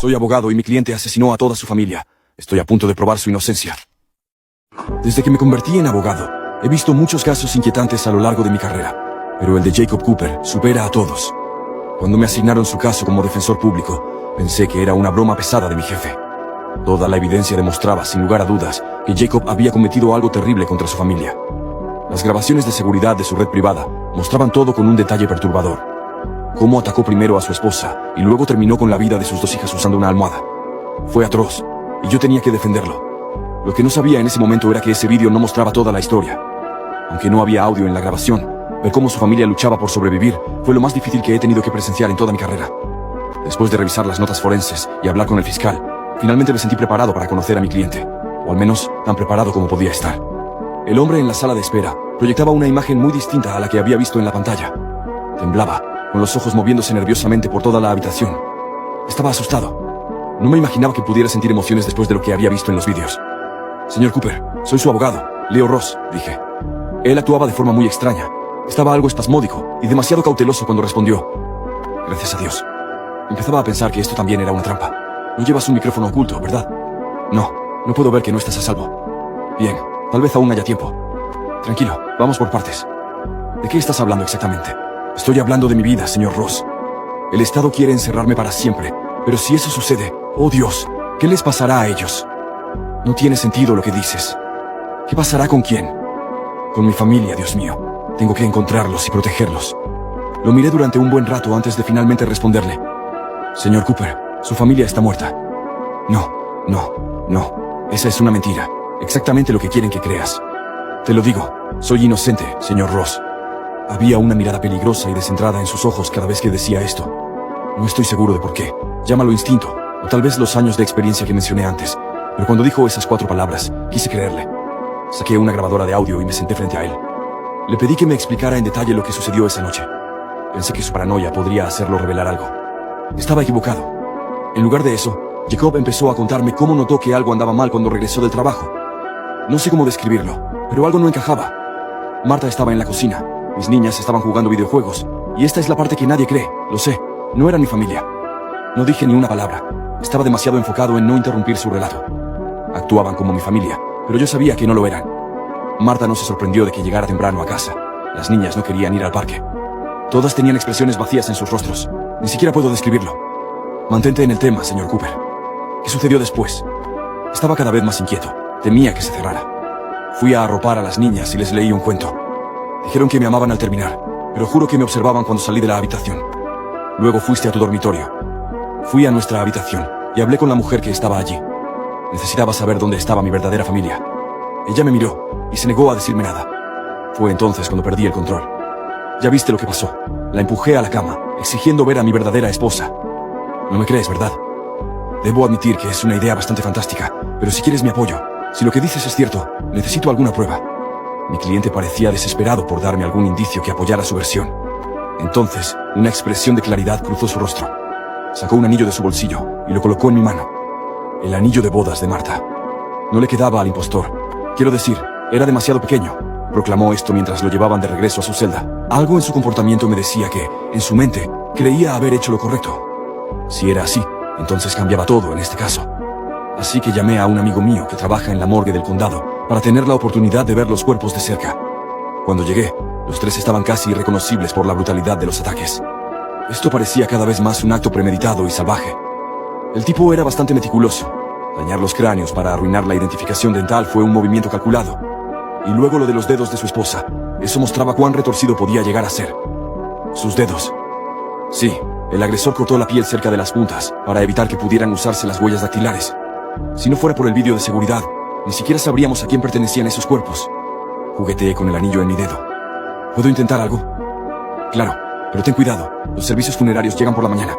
Soy abogado y mi cliente asesinó a toda su familia. Estoy a punto de probar su inocencia. Desde que me convertí en abogado, he visto muchos casos inquietantes a lo largo de mi carrera, pero el de Jacob Cooper supera a todos. Cuando me asignaron su caso como defensor público, pensé que era una broma pesada de mi jefe. Toda la evidencia demostraba, sin lugar a dudas, que Jacob había cometido algo terrible contra su familia. Las grabaciones de seguridad de su red privada mostraban todo con un detalle perturbador. Cómo atacó primero a su esposa y luego terminó con la vida de sus dos hijas usando una almohada. Fue atroz, y yo tenía que defenderlo. Lo que no sabía en ese momento era que ese vídeo no mostraba toda la historia. Aunque no había audio en la grabación, ver cómo su familia luchaba por sobrevivir fue lo más difícil que he tenido que presenciar en toda mi carrera. Después de revisar las notas forenses y hablar con el fiscal, finalmente me sentí preparado para conocer a mi cliente, o al menos tan preparado como podía estar. El hombre en la sala de espera proyectaba una imagen muy distinta a la que había visto en la pantalla. Temblaba, con los ojos moviéndose nerviosamente por toda la habitación. Estaba asustado. No me imaginaba que pudiera sentir emociones después de lo que había visto en los vídeos. Señor Cooper, soy su abogado, Leo Ross, dije. Él actuaba de forma muy extraña. Estaba algo espasmódico y demasiado cauteloso cuando respondió. Gracias a Dios. Empezaba a pensar que esto también era una trampa. No llevas un micrófono oculto, ¿verdad? No puedo ver que no estás a salvo. Bien, tal vez aún haya tiempo. Tranquilo, vamos por partes. ¿De qué estás hablando exactamente? Estoy hablando de mi vida, señor Ross. El Estado quiere encerrarme para siempre, pero si eso sucede, oh Dios, ¿qué les pasará a ellos? No tiene sentido lo que dices. ¿Qué pasará con quién? Con mi familia, Dios mío. Tengo que encontrarlos y protegerlos. Lo miré durante un buen rato antes de finalmente responderle. Señor Cooper, su familia está muerta. No. Esa es una mentira. Exactamente lo que quieren que creas. Te lo digo, soy inocente, señor Ross. Había una mirada peligrosa y descentrada en sus ojos cada vez que decía esto. No estoy seguro de por qué. Llámalo instinto, o tal vez los años de experiencia que mencioné antes. Pero cuando dijo esas 4 palabras, quise creerle. Saqué una grabadora de audio y me senté frente a él. Le pedí que me explicara en detalle lo que sucedió esa noche. Pensé que su paranoia podría hacerlo revelar algo. Estaba equivocado. En lugar de eso, Jacob empezó a contarme cómo notó que algo andaba mal cuando regresó del trabajo. No sé cómo describirlo, pero algo no encajaba. Marta estaba en la cocina, mis niñas estaban jugando videojuegos, y esta es la parte que nadie cree, lo sé, no era mi familia. No dije ni una palabra, estaba demasiado enfocado en no interrumpir su relato. Actuaban como mi familia, pero yo sabía que no lo eran. Marta no se sorprendió de que llegara temprano a casa. Las niñas no querían ir al parque. Todas tenían expresiones vacías en sus rostros, ni siquiera puedo describirlo. Mantente en el tema, señor Cooper. ¿Qué sucedió después? Estaba cada vez más inquieto. Temía que se cerrara. Fui a arropar a las niñas y les leí un cuento. Dijeron que me amaban al terminar, pero juro que me observaban cuando salí de la habitación. Luego fuiste a tu dormitorio. Fui a nuestra habitación y hablé con la mujer que estaba allí. Necesitaba saber dónde estaba mi verdadera familia. Ella me miró y se negó a decirme nada. Fue entonces cuando perdí el control. Ya viste lo que pasó. La empujé a la cama, exigiendo ver a mi verdadera esposa. No me crees, ¿verdad? Debo admitir que es una idea bastante fantástica, pero si quieres mi apoyo, si lo que dices es cierto, necesito alguna prueba. Mi cliente parecía desesperado por darme algún indicio que apoyara su versión. Entonces, una expresión de claridad cruzó su rostro. Sacó un anillo de su bolsillo y lo colocó en mi mano. El anillo de bodas de Marta. No le quedaba al impostor. Quiero decir, era demasiado pequeño. Proclamó esto mientras lo llevaban de regreso a su celda. Algo en su comportamiento me decía que, en su mente, creía haber hecho lo correcto. Si era así, entonces cambiaba todo en este caso. Así que llamé a un amigo mío que trabaja en la morgue del condado para tener la oportunidad de ver los cuerpos de cerca. Cuando llegué, los 3 estaban casi irreconocibles por la brutalidad de los ataques. Esto parecía cada vez más un acto premeditado y salvaje. El tipo era bastante meticuloso. Dañar los cráneos para arruinar la identificación dental fue un movimiento calculado. Y luego lo de los dedos de su esposa. Eso mostraba cuán retorcido podía llegar a ser. Sus dedos. Sí, el agresor cortó la piel cerca de las puntas para evitar que pudieran usarse las huellas dactilares. Si no fuera por el vídeo de seguridad, ni siquiera sabríamos a quién pertenecían esos cuerpos. Jugueteé con el anillo en mi dedo. ¿Puedo intentar algo? Claro, pero ten cuidado, los servicios funerarios llegan por la mañana.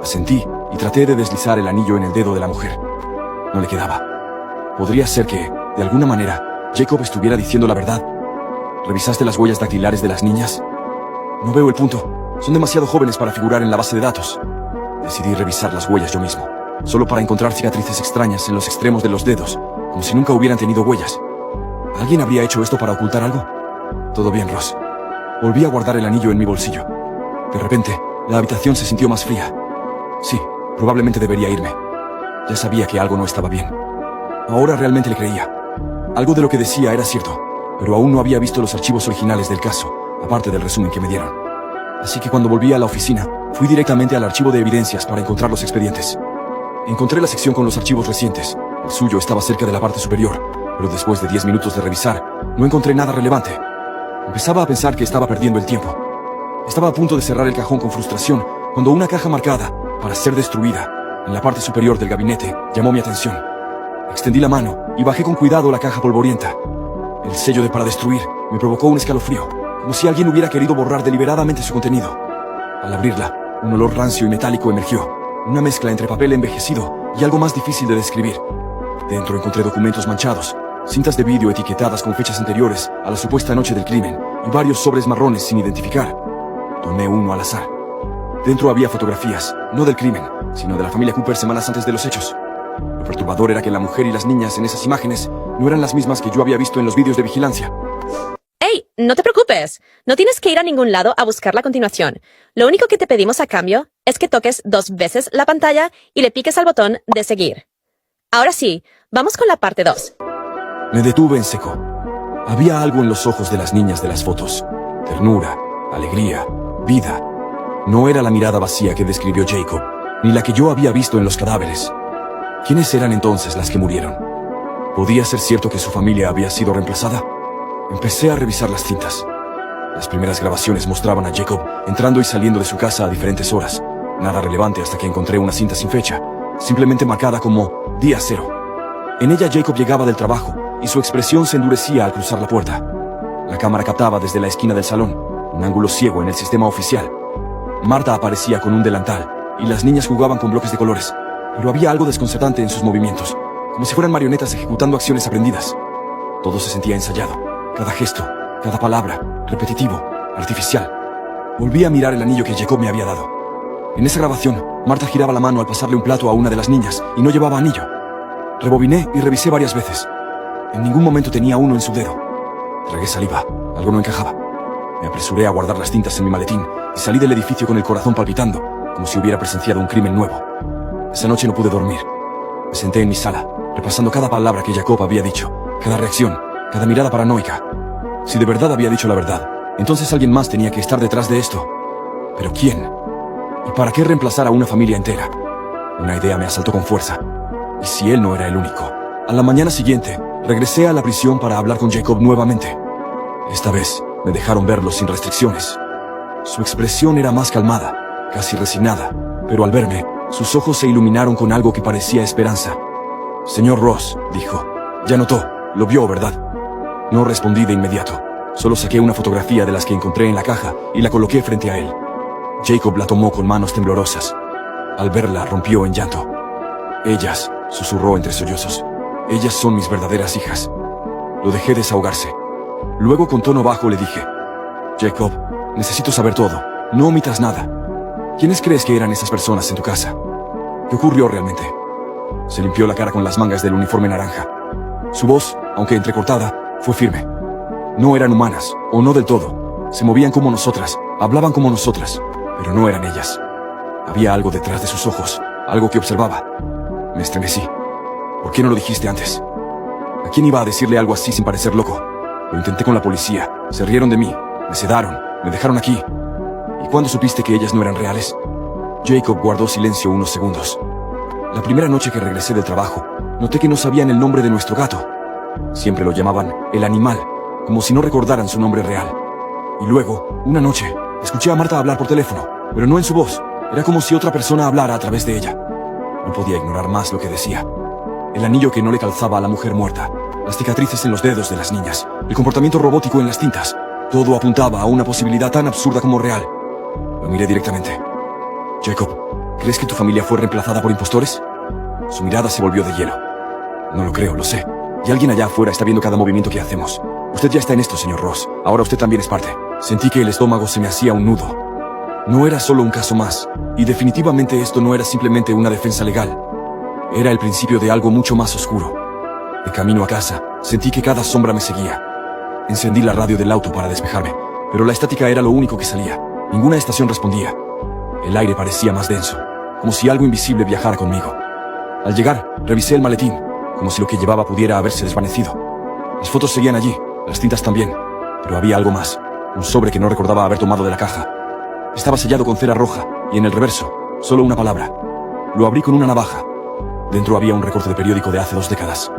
Asentí y traté de deslizar el anillo en el dedo de la mujer. No le quedaba. Podría ser que, de alguna manera, Jacob estuviera diciendo la verdad. ¿Revisaste las huellas dactilares de las niñas? No veo el punto. Son demasiado jóvenes para figurar en la base de datos. Decidí revisar las huellas yo mismo, solo para encontrar cicatrices extrañas en los extremos de los dedos, como si nunca hubieran tenido huellas. ¿Alguien habría hecho esto para ocultar algo? Todo bien, Ross. Volví a guardar el anillo en mi bolsillo. De repente, la habitación se sintió más fría. Sí, Probablemente debería irme. Ya sabía que algo no estaba bien. Ahora realmente le creía. Algo de lo que decía era cierto, pero aún no había visto los archivos originales del caso, aparte del resumen que me dieron. Así que cuando volví a la oficina, fui directamente al archivo de evidencias para encontrar los expedientes. Encontré la sección con los archivos recientes. El suyo estaba cerca de la parte superior, pero después de 10 minutos de revisar, no encontré nada relevante. Empezaba a pensar que estaba perdiendo el tiempo. Estaba a punto de cerrar el cajón con frustración, cuando una caja marcada, para ser destruida, en la parte superior del gabinete, llamó mi atención. Extendí la mano y bajé con cuidado la caja polvorienta. El sello de para destruir me provocó un escalofrío, como si alguien hubiera querido borrar deliberadamente su contenido. Al abrirla, un olor rancio y metálico emergió, una mezcla entre papel envejecido y algo más difícil de describir. Dentro encontré documentos manchados, cintas de vídeo etiquetadas con fechas anteriores a la supuesta noche del crimen y varios sobres marrones sin identificar. Tomé uno al azar. Dentro había fotografías, no del crimen, sino de la familia Cooper semanas antes de los hechos. Lo perturbador era que la mujer y las niñas en esas imágenes no eran las mismas que yo había visto en los vídeos de vigilancia. ¡Hey! No te preocupes. No tienes que ir a ningún lado a buscar la continuación. Lo único que te pedimos a cambio es que toques 2 veces la pantalla y le piques al botón de seguir. Ahora sí, vamos con la parte 2. Me detuve en seco. Había algo en los ojos de las niñas de las fotos. Ternura, alegría, vida. No era la mirada vacía que describió Jacob, ni la que yo había visto en los cadáveres. ¿Quiénes eran entonces las que murieron? ¿Podía ser cierto que su familia había sido reemplazada? Empecé a revisar las cintas. Las primeras grabaciones mostraban a Jacob entrando y saliendo de su casa a diferentes horas. Nada relevante hasta que encontré una cinta sin fecha, simplemente marcada como Día 0. En ella Jacob llegaba del trabajo y su expresión se endurecía al cruzar la puerta. La cámara captaba desde la esquina del salón, un ángulo ciego en el sistema oficial. Marta aparecía con un delantal y las niñas jugaban con bloques de colores, pero había algo desconcertante en sus movimientos, como si fueran marionetas ejecutando acciones aprendidas. Todo se sentía ensayado, cada gesto, cada palabra, repetitivo, artificial. Volví a mirar el anillo que Jacob me había dado. En esa grabación, Marta giraba la mano al pasarle un plato a una de las niñas y no llevaba anillo. Rebobiné y revisé varias veces. En ningún momento tenía uno en su dedo. Tragué saliva, algo no encajaba. Me apresuré a guardar las cintas en mi maletín y salí del edificio con el corazón palpitando, como si hubiera presenciado un crimen nuevo. Esa noche no pude dormir. Me senté en mi sala, repasando cada palabra que Jacob había dicho, cada reacción, cada mirada paranoica. Si de verdad había dicho la verdad, entonces alguien más tenía que estar detrás de esto. ¿Pero quién? ¿Y para qué reemplazar a una familia entera? Una idea me asaltó con fuerza. ¿Y si él no era el único? A la mañana siguiente, regresé a la prisión para hablar con Jacob nuevamente. Esta vez, me dejaron verlo sin restricciones. Su expresión era más calmada, casi resignada, pero al verme, sus ojos se iluminaron con algo que parecía esperanza. Señor Ross, dijo, ya notó, lo vio, ¿verdad? No respondí de inmediato. Solo saqué una fotografía de las que encontré en la caja y la coloqué frente a él. Jacob la tomó con manos temblorosas. Al verla, rompió en llanto. Ellas, susurró entre sollozos. Ellas son mis verdaderas hijas. Lo dejé desahogarse. Luego con tono bajo le dije, Jacob, necesito saber todo. No omitas nada. ¿Quiénes crees que eran esas personas en tu casa? ¿Qué ocurrió realmente? Se limpió la cara con las mangas del uniforme naranja. Su voz, aunque entrecortada, fue firme. No eran humanas, o no del todo. Se movían como nosotras, hablaban como nosotras, pero no eran ellas. Había algo detrás de sus ojos, algo que observaba. Me estremecí. ¿Por qué no lo dijiste antes? ¿A quién iba a decirle algo así sin parecer loco? Lo intenté con la policía, se rieron de mí, me sedaron, me dejaron aquí. ¿Y cuándo supiste que ellas no eran reales? Jacob guardó silencio unos segundos. La primera noche que regresé del trabajo, noté que no sabían el nombre de nuestro gato. Siempre lo llamaban el animal, como si no recordaran su nombre real. Y luego, una noche, escuché a Marta hablar por teléfono, pero no en su voz. Era como si otra persona hablara a través de ella. No podía ignorar más lo que decía. El anillo que no le calzaba a la mujer muerta, las cicatrices en los dedos de las niñas, el comportamiento robótico en las tintas. Todo apuntaba a una posibilidad tan absurda como real. Lo miré directamente. Jacob, ¿crees que tu familia fue reemplazada por impostores? Su mirada se volvió de hielo. No lo creo, lo sé. Y alguien allá afuera está viendo cada movimiento que hacemos. Usted ya está en esto, señor Ross. Ahora usted también es parte. Sentí que el estómago se me hacía un nudo. No era solo un caso más. Y definitivamente esto no era simplemente una defensa legal. Era el principio de algo mucho más oscuro. De camino a casa, sentí que cada sombra me seguía. Encendí la radio del auto para despejarme, pero la estática era lo único que salía. Ninguna estación respondía. El aire parecía más denso. como si algo invisible viajara conmigo. Al llegar, revisé el maletín, como si lo que llevaba pudiera haberse desvanecido. Las fotos seguían allí, las cintas también, pero había algo más, un sobre que no recordaba haber tomado de la caja. Estaba sellado con cera roja, y en el reverso, solo una palabra. Lo abrí con una navaja. Dentro había un recorte de periódico de hace 2 décadas.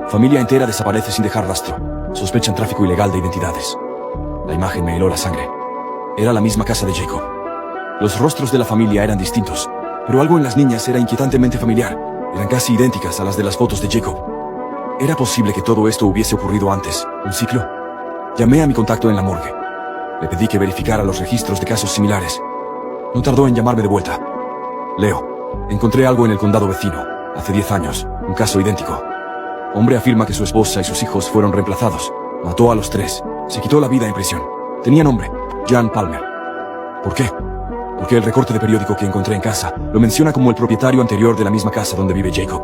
Familia entera desaparece sin dejar rastro. Sospechan tráfico ilegal de identidades. La imagen me heló la sangre. Era la misma casa de Jacob. Los rostros de la familia eran distintos, pero algo en las niñas era inquietantemente familiar. Eran casi idénticas a las de las fotos de Jacob. ¿Era posible que todo esto hubiese ocurrido antes? ¿Un ciclo? Llamé a mi contacto en la morgue. Le pedí que verificara los registros de casos similares. No tardó en llamarme de vuelta. Leo, encontré algo en el condado vecino, hace 10 años, un caso idéntico. Hombre afirma que su esposa y sus hijos fueron reemplazados. Mató a los 3. Se quitó la vida en prisión. Tenía nombre, Jan Palmer. ¿Por qué? Porque el recorte de periódico que encontré en casa lo menciona como el propietario anterior de la misma casa donde vive Jacob.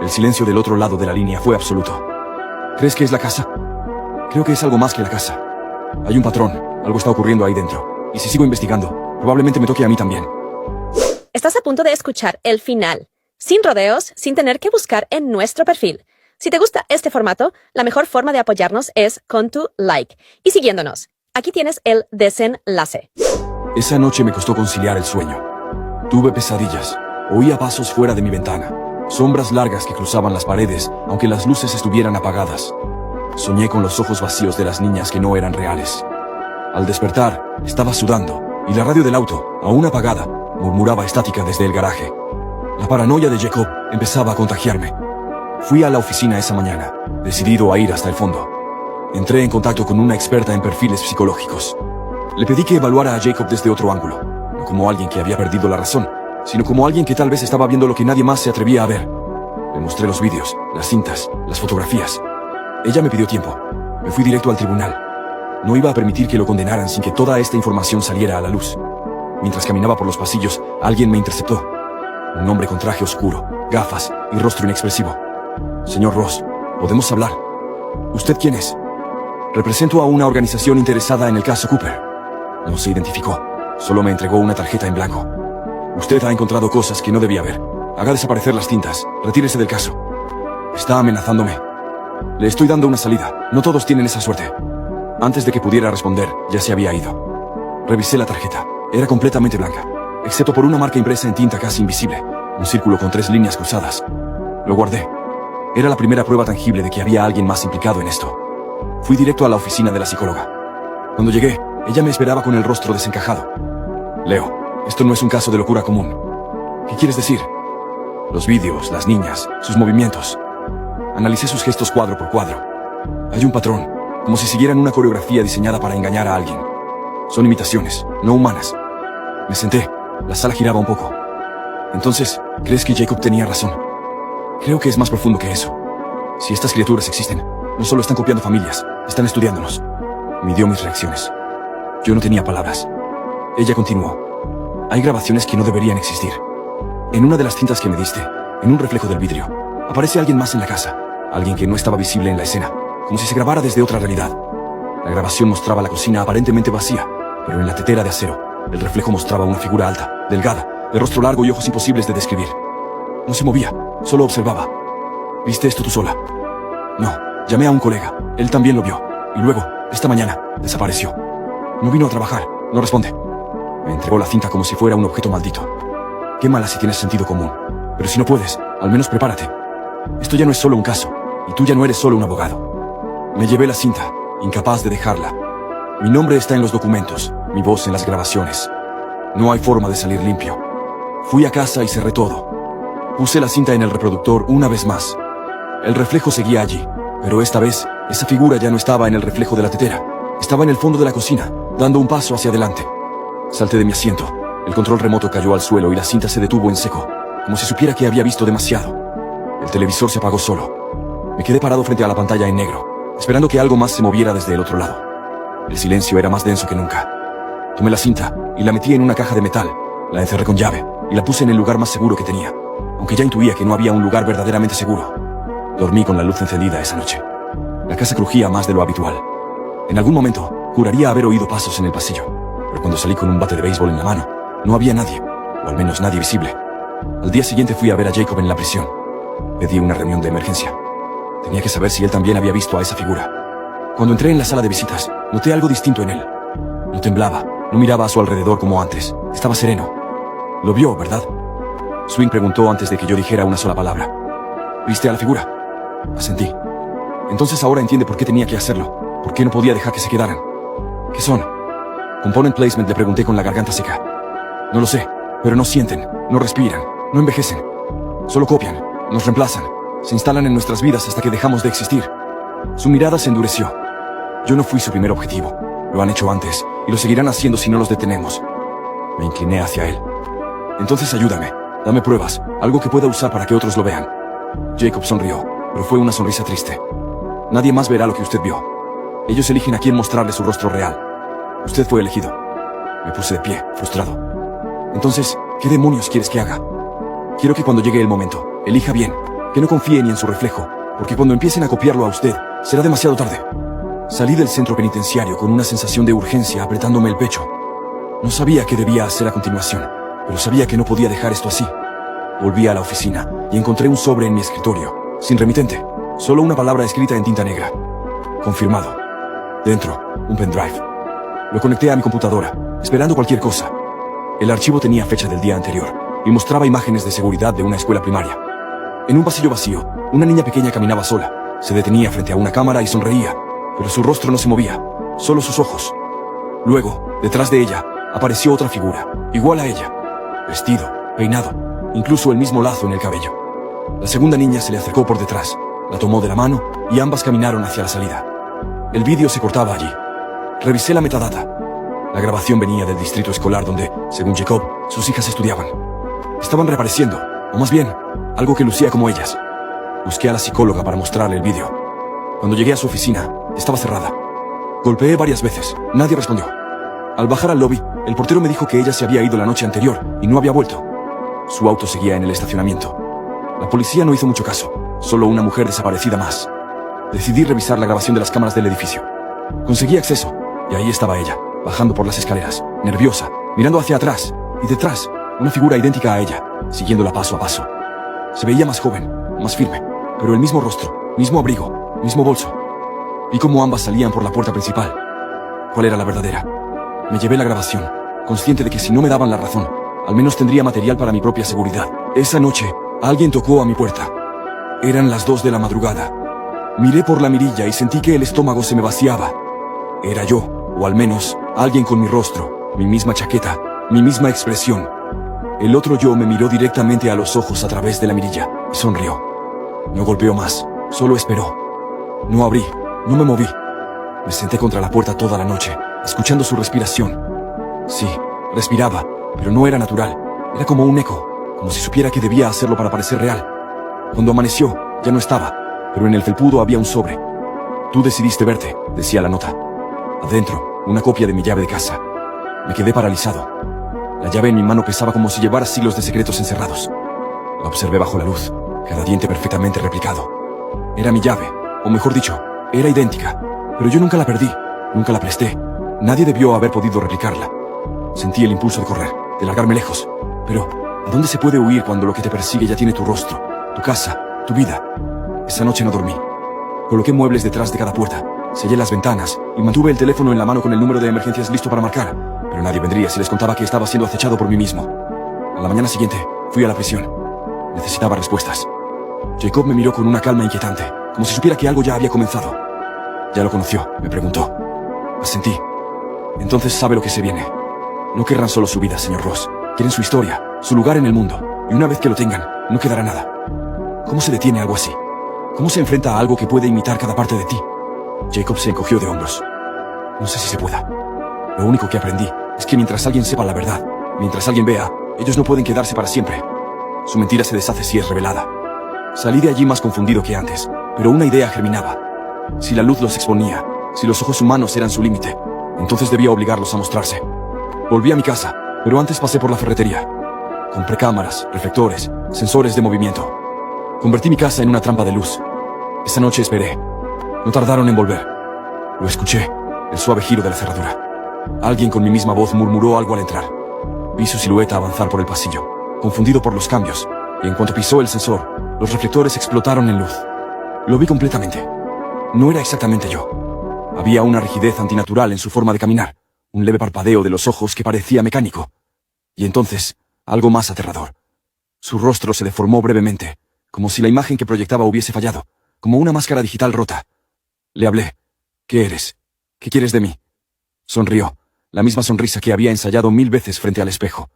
El silencio del otro lado de la línea fue absoluto. ¿Crees que es la casa? Creo que es algo más que la casa. Hay un patrón, algo está ocurriendo ahí dentro. Y si sigo investigando, probablemente me toque a mí también. Estás a punto de escuchar el final, sin rodeos, sin tener que buscar en nuestro perfil. Si te gusta este formato, la mejor forma de apoyarnos es con tu like y siguiéndonos. Aquí tienes el desenlace. Esa noche me costó conciliar el sueño. Tuve pesadillas. Oía pasos fuera de mi ventana. Sombras largas que cruzaban las paredes, aunque las luces estuvieran apagadas. Soñé con los ojos vacíos de las niñas que no eran reales. Al despertar, estaba sudando, y la radio del auto, aún apagada, murmuraba estática desde el garaje. La paranoia de Jacob empezaba a contagiarme. Fui a la oficina esa mañana, decidido a ir hasta el fondo. Entré en contacto con una experta en perfiles psicológicos. Le pedí que evaluara a Jacob desde otro ángulo, no como alguien que había perdido la razón, sino como alguien que tal vez estaba viendo lo que nadie más se atrevía a ver. Le mostré los vídeos, las cintas, las fotografías. Ella me pidió tiempo. Me fui directo al tribunal. No iba a permitir que lo condenaran sin que toda esta información saliera a la luz. Mientras caminaba por los pasillos, alguien me interceptó. Un hombre con traje oscuro, gafas y rostro inexpresivo. Señor Ross, ¿podemos hablar? ¿Usted quién es? Represento a una organización interesada en el caso Cooper. No se identificó. Solo me entregó una tarjeta en blanco. Usted ha encontrado cosas que no debía ver. Haga desaparecer las cintas. Retírese del caso. Está amenazándome. Le estoy dando una salida. No todos tienen esa suerte. Antes de que pudiera responder, ya se había ido. Revisé la tarjeta. Era completamente blanca, excepto por una marca impresa en tinta casi invisible. Un círculo con 3 líneas cruzadas. Lo guardé. Era la primera prueba tangible de que había alguien más implicado en esto. Fui directo a la oficina de la psicóloga. Cuando llegué, ella me esperaba con el rostro desencajado. Leo, esto no es un caso de locura común. ¿Qué quieres decir? Los vídeos, las niñas, sus movimientos. Analicé sus gestos cuadro por cuadro. Hay un patrón, como si siguieran una coreografía diseñada para engañar a alguien. Son imitaciones, no humanas. Me senté, la sala giraba un poco. Entonces, ¿crees que Jacob tenía razón? Creo que es más profundo que eso. Si estas criaturas existen, no solo están copiando familias, están estudiándonos. Midió mis reacciones. Yo no tenía palabras. Ella continuó. Hay grabaciones que no deberían existir. En una de las cintas que me diste, en un reflejo del vidrio, aparece alguien más en la casa. Alguien que no estaba visible en la escena, como si se grabara desde otra realidad. La grabación mostraba la cocina aparentemente vacía, pero en la tetera de acero, el reflejo mostraba una figura alta, delgada, de rostro largo y ojos imposibles de describir. No se movía, solo observaba. ¿Viste esto tú sola? No, llamé a un colega, él también lo vio, y luego, esta mañana, desapareció. No vino a trabajar, no responde. Me entregó la cinta como si fuera un objeto maldito. Qué mala si tienes sentido común, pero si no puedes, al menos prepárate. Esto ya no es solo un caso, y tú ya no eres solo un abogado. Me llevé la cinta, incapaz de dejarla. Mi nombre está en los documentos, mi voz en las grabaciones. No hay forma de salir limpio. Fui a casa y cerré todo. Puse la cinta en el reproductor una vez más. El reflejo seguía allí, pero esta vez, esa figura ya no estaba en el reflejo de la tetera. Estaba en el fondo de la cocina, dando un paso hacia adelante. Salté de mi asiento. El control remoto cayó al suelo y la cinta se detuvo en seco, como si supiera que había visto demasiado. El televisor se apagó solo. Me quedé parado frente a la pantalla en negro, esperando que algo más se moviera desde el otro lado. El silencio era más denso que nunca. Tomé la cinta y la metí en una caja de metal. La encerré con llave y la puse en el lugar más seguro que tenía, aunque ya intuía que no había un lugar verdaderamente seguro. Dormí con la luz encendida esa noche. La casa crujía más de lo habitual. En algún momento, juraría haber oído pasos en el pasillo, pero cuando salí con un bate de béisbol en la mano, no había nadie. o al menos nadie visible. Al día siguiente fui a ver a Jacob en la prisión. Pedí una reunión de emergencia. Tenía que saber si él también había visto a esa figura. Cuando entré en la sala de visitas, noté algo distinto en él. No temblaba, no miraba a su alrededor como antes. Estaba sereno. Lo vio, ¿verdad? Swing preguntó antes de que yo dijera una sola palabra. ¿Viste a la figura? Asentí. Entonces ahora entiende por qué tenía que hacerlo. ¿Por qué no podía dejar que se quedaran? ¿Qué son? Component placement, le pregunté con la garganta seca. No lo sé, pero no sienten, no respiran, no envejecen. Solo copian, nos reemplazan, se instalan en nuestras vidas hasta que dejamos de existir. Su mirada se endureció. Yo no fui su primer objetivo. Lo han hecho antes, y lo seguirán haciendo si no los detenemos. Me incliné hacia él. Entonces ayúdame, dame pruebas, algo que pueda usar para que otros lo vean. Jacob sonrió, pero fue una sonrisa triste. Nadie más verá lo que usted vio. Ellos eligen a quién mostrarle su rostro real. Usted fue elegido. Me puse de pie, frustrado. Entonces, ¿qué demonios quieres que haga? Quiero que cuando llegue el momento, elija bien, que no confíe ni en su reflejo, porque cuando empiecen a copiarlo a usted, será demasiado tarde. Salí del centro penitenciario con una sensación de urgencia apretándome el pecho. No sabía qué debía hacer a continuación, pero sabía que no podía dejar esto así. Volví a la oficina y encontré un sobre en mi escritorio, sin remitente, solo una palabra escrita en tinta negra. Confirmado. Dentro, un pendrive. Lo conecté a mi computadora, esperando cualquier cosa. El archivo tenía fecha del día anterior y mostraba imágenes de seguridad de una escuela primaria. En un pasillo vacío, una niña pequeña caminaba sola. Se detenía frente a una cámara y sonreía, pero su rostro no se movía, solo sus ojos. Luego, detrás de ella, apareció otra figura, igual a ella. Vestido, peinado, incluso el mismo lazo en el cabello. La segunda niña se le acercó por detrás, la tomó de la mano y ambas caminaron hacia la salida. El vídeo se cortaba allí. Revisé la metadata. La grabación venía del distrito escolar donde, según Jacob, sus hijas estudiaban. Estaban reapareciendo, o más bien, algo que lucía como ellas. Busqué a la psicóloga para mostrarle el vídeo. Cuando llegué a su oficina, estaba cerrada. Golpeé varias veces, nadie respondió. Al bajar al lobby, el portero me dijo que ella se había ido la noche anterior y no había vuelto. Su auto seguía en el estacionamiento. La policía no hizo mucho caso, solo una mujer desaparecida más. Decidí revisar la grabación de las cámaras del edificio. Conseguí acceso, y ahí estaba ella, bajando por las escaleras, nerviosa, mirando hacia atrás, y detrás, una figura idéntica a ella, siguiéndola paso a paso. Se veía más joven, más firme, pero el mismo rostro, mismo abrigo, mismo bolso. Vi cómo ambas salían por la puerta principal. ¿Cuál era la verdadera? Me llevé la grabación, consciente de que si no me daban la razón, al menos tendría material para mi propia seguridad. Esa noche, alguien tocó a mi puerta. Eran las 2 de la madrugada. Miré por la mirilla y sentí que el estómago se me vaciaba. Era yo, o al menos, alguien con mi rostro, mi misma chaqueta, mi misma expresión. El otro yo me miró directamente a los ojos a través de la mirilla y sonrió. No golpeó más, solo esperó. No abrí, no me moví. Me senté contra la puerta toda la noche, escuchando su respiración. Sí, respiraba, pero no era natural. Era como un eco, como si supiera que debía hacerlo para parecer real. Cuando amaneció, ya no estaba, pero en el felpudo había un sobre. Tú decidiste verte, decía la nota. Adentro, una copia de mi llave de casa. Me quedé paralizado. La llave en mi mano pesaba como si llevara siglos de secretos encerrados. La observé bajo la luz, cada diente perfectamente replicado. Era mi llave, o mejor dicho, era idéntica. Pero yo nunca la perdí, nunca la presté. Nadie debió haber podido replicarla. Sentí el impulso de correr, de largarme lejos. Pero, ¿a dónde se puede huir cuando lo que te persigue ya tiene tu rostro, tu casa, tu vida? Esa noche no dormí. Coloqué muebles detrás de cada puerta, sellé las ventanas y mantuve el teléfono en la mano con el número de emergencias listo para marcar. Pero nadie vendría si les contaba que estaba siendo acechado por mí mismo. A la mañana siguiente, fui a la prisión. Necesitaba respuestas. Jacob me miró con una calma inquietante, como si supiera que algo ya había comenzado. ¿Ya lo conoció?, me preguntó. Asentí. Entonces sabe lo que se viene. No querrán solo su vida, señor Ross. Quieren su historia, su lugar en el mundo. Y una vez que lo tengan, no quedará nada. ¿Cómo se detiene algo así? ¿Cómo se enfrenta a algo que puede imitar cada parte de ti? Jacob se encogió de hombros. No sé si se pueda. Lo único que aprendí es que mientras alguien sepa la verdad, mientras alguien vea, ellos no pueden quedarse para siempre. Su mentira se deshace si es revelada. Salí de allí más confundido que antes, pero una idea germinaba. Si la luz los exponía, si los ojos humanos eran su límite, entonces debía obligarlos a mostrarse. Volví a mi casa, pero antes pasé por la ferretería. Compré cámaras, reflectores, sensores de movimiento. Convertí mi casa en una trampa de luz. Esa noche esperé. No tardaron en volver. Lo escuché, el suave giro de la cerradura. Alguien con mi misma voz murmuró algo al entrar. Vi su silueta avanzar por el pasillo, confundido por los cambios, y en cuanto pisó el sensor, los reflectores explotaron en luz. Lo vi completamente. No era exactamente yo. Había una rigidez antinatural en su forma de caminar, un leve parpadeo de los ojos que parecía mecánico. Y entonces, algo más aterrador. Su rostro se deformó brevemente, como si la imagen que proyectaba hubiese fallado, como una máscara digital rota. Le hablé. ¿Qué eres? ¿Qué quieres de mí? Sonrió, la misma sonrisa que había ensayado 1000 veces frente al espejo.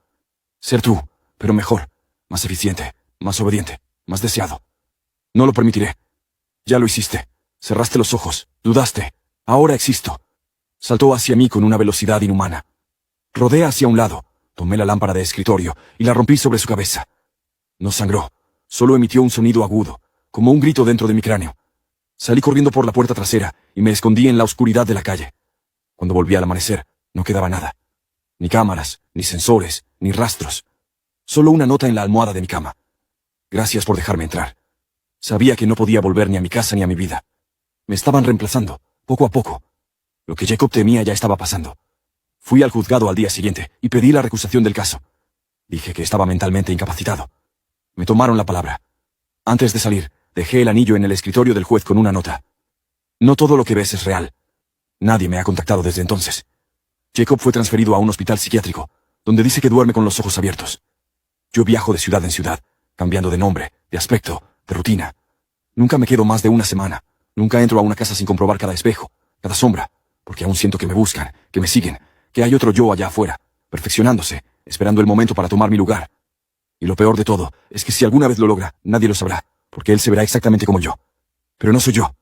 Ser tú, pero mejor, más eficiente, más obediente, más deseado. No lo permitiré. Ya lo hiciste. Cerraste los ojos, dudaste. Ahora existo. Saltó hacia mí con una velocidad inhumana. Rodé hacia un lado, tomé la lámpara de escritorio y la rompí sobre su cabeza. No sangró, solo emitió un sonido agudo, como un grito dentro de mi cráneo. Salí corriendo por la puerta trasera y me escondí en la oscuridad de la calle. Cuando volví al amanecer, no quedaba nada. Ni cámaras, ni sensores, ni rastros. Solo una nota en la almohada de mi cama. Gracias por dejarme entrar. Sabía que no podía volver ni a mi casa ni a mi vida. Me estaban reemplazando, poco a poco. Lo que Jacob temía ya estaba pasando. Fui al juzgado al día siguiente y pedí la recusación del caso. Dije que estaba mentalmente incapacitado. Me tomaron la palabra. Antes de salir, dejé el anillo en el escritorio del juez con una nota. No todo lo que ves es real. Nadie me ha contactado desde entonces. Jacob fue transferido a un hospital psiquiátrico, donde dice que duerme con los ojos abiertos. Yo viajo de ciudad en ciudad, cambiando de nombre, de aspecto, de rutina. Nunca me quedo más de una semana. Nunca entro a una casa sin comprobar cada espejo, cada sombra, porque aún siento que me buscan, que me siguen, que hay otro yo allá afuera, perfeccionándose, esperando el momento para tomar mi lugar. Y lo peor de todo es que si alguna vez lo logra, nadie lo sabrá, porque él se verá exactamente como yo. Pero no soy yo.